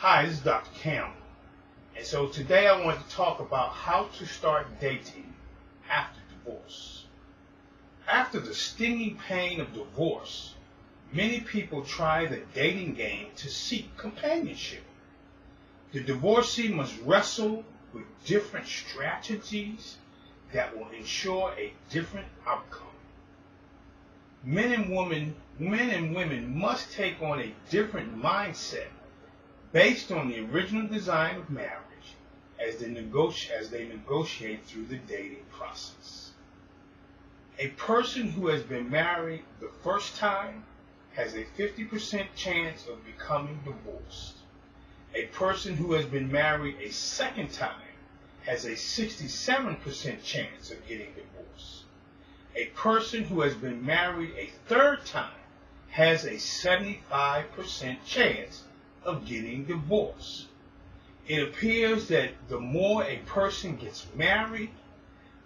Hi, this is Dr. Campbell, and so today I want to talk about how to start dating after divorce. After the stinging pain of divorce, many people try the dating game to seek companionship. The divorcee must wrestle with different strategies that will ensure a different outcome. Men and women must take on a different mindset based on the original design of marriage as they negotiate through the dating process. A person who has been married the first time has a 50% chance of becoming divorced. A person who has been married a second time has a 67% chance of getting divorced. A person who has been married a third time has a 75% chance of getting divorced. It appears that the more a person gets married,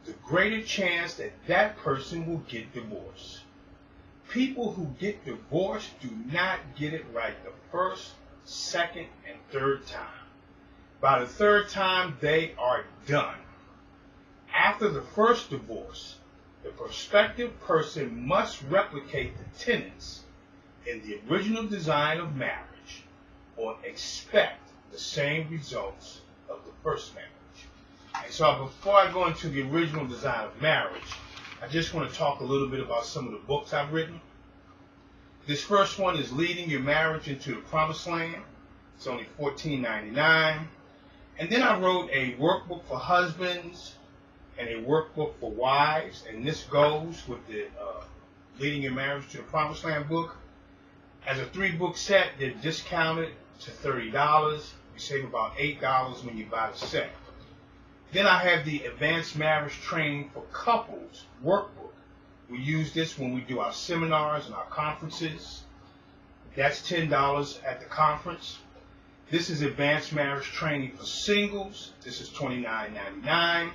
the greater chance that that person will get divorced. People who get divorced do not get it right the first, second, and third time. By the third time, they are done. After the first divorce, the prospective person must replicate the tenets in the original design of marriage, or expect the same results of the first marriage. And so before I go into the original design of marriage, I just want to talk a little bit about some of the books I've written. This first one is Leading Your Marriage into the Promised Land. It's only $14.99. And then I wrote a workbook for husbands and a workbook for wives, and this goes with the Leading Your Marriage to the Promised Land book. As a 3-book set, they're discounted to $30. You save about $8 when you buy the set. Then I have the Advanced Marriage Training for Couples workbook. We use this when we do our seminars and our conferences. That's $10 at the conference. This is Advanced Marriage Training for Singles. This is $29.99.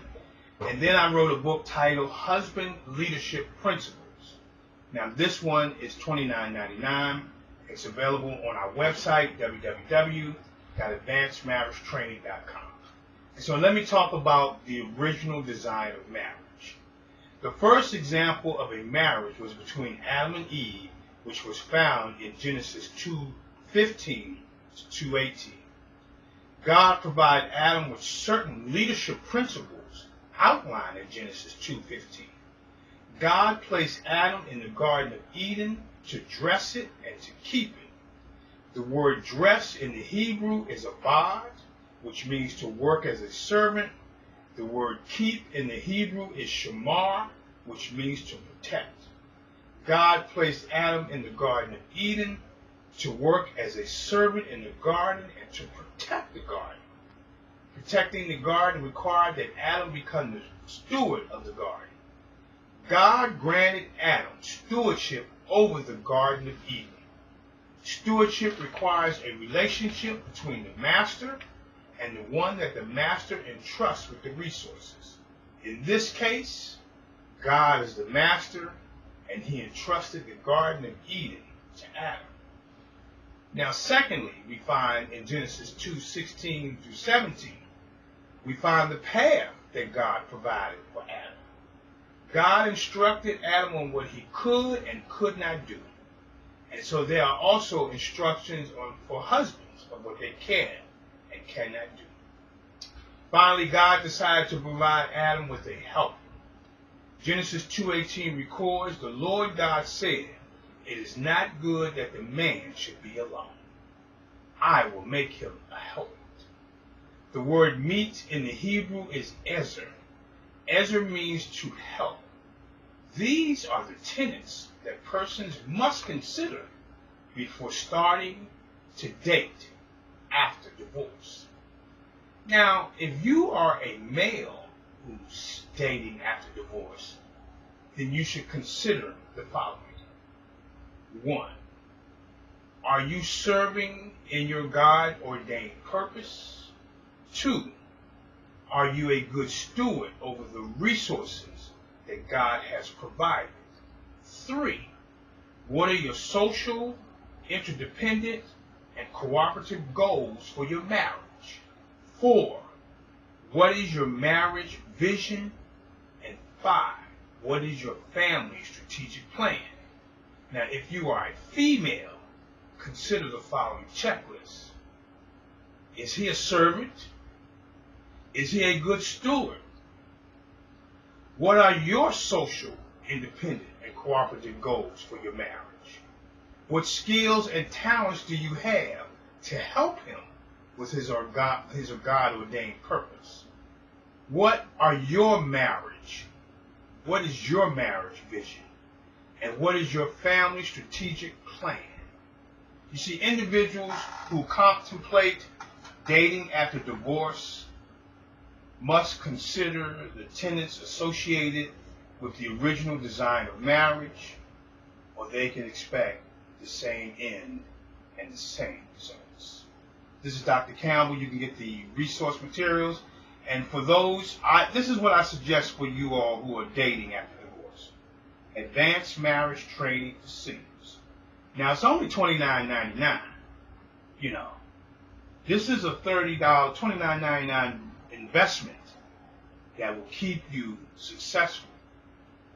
And then I wrote a book titled Husband Leadership Principles. Now this one is $29.99. It's available on our website, www.advancedmarriagetraining.com. And so let me talk about the original design of marriage. The first example of a marriage was between Adam and Eve, which was found in Genesis 2:15 to 2:18. God provided Adam with certain leadership principles outlined in Genesis 2:15. God placed Adam in the Garden of Eden to dress it and to keep it. The word dress in the Hebrew is abad, which means to work as a servant. The word keep in the Hebrew is shamar, which means to protect. God placed Adam in the Garden of Eden to work as a servant in the garden and to protect the garden. Protecting the garden required that Adam become the steward of the garden. God granted Adam stewardship over the Garden of Eden. Stewardship requires a relationship between the master and the one that the master entrusts with the resources. In this case, God is the master, and he entrusted the Garden of Eden to Adam. Now, secondly, we find in Genesis 2:16 through 17, we find the path that God provided for Adam. God instructed Adam on what he could and could not do. And so there are also instructions for husbands of what they can and cannot do. Finally, God decided to provide Adam with a helper. Genesis 2:18 records, the Lord God said, it is not good that the man should be alone. I will make him a helper. The word meet in the Hebrew is ezer. Ezer means to help. These are the tenets that persons must consider before starting to date after divorce. Now, if you are a male who's dating after divorce, then you should consider the following. 1. Are you serving in your God-ordained purpose? 2. Are you a good steward over the resources that God has provided? 3. What are your social, interdependent, and cooperative goals for your marriage. 4, what is your marriage vision? And 5, what is your family strategic plan? Now, if you are a female, consider the following checklist. Is he a servant? Is he a good steward? What are your social, independent, and cooperative goals for your marriage? What skills and talents do you have to help him with his God-ordained purpose? What are your marriage? What is your marriage vision? And what is your family strategic plan? You see, individuals who contemplate dating after divorce must consider the tenets associated with the original design of marriage, or they can expect the same end and the same results. This is Dr. Campbell. You can get the resource materials. And for those, this is what I suggest for you all who are dating after divorce. Advanced marriage training for singles. Now, it's only $29.99. You know, this is a $30, $29.99 investment that will keep you successful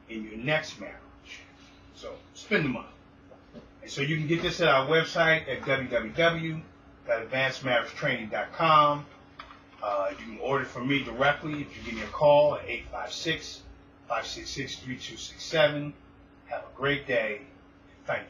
in your next marriage. So spend the money. And so you can get this at our website at www.advancedmarriagetraining.com. You can order it from me directly if you give me a call at 856-566-3267. Have a great day, and thank you.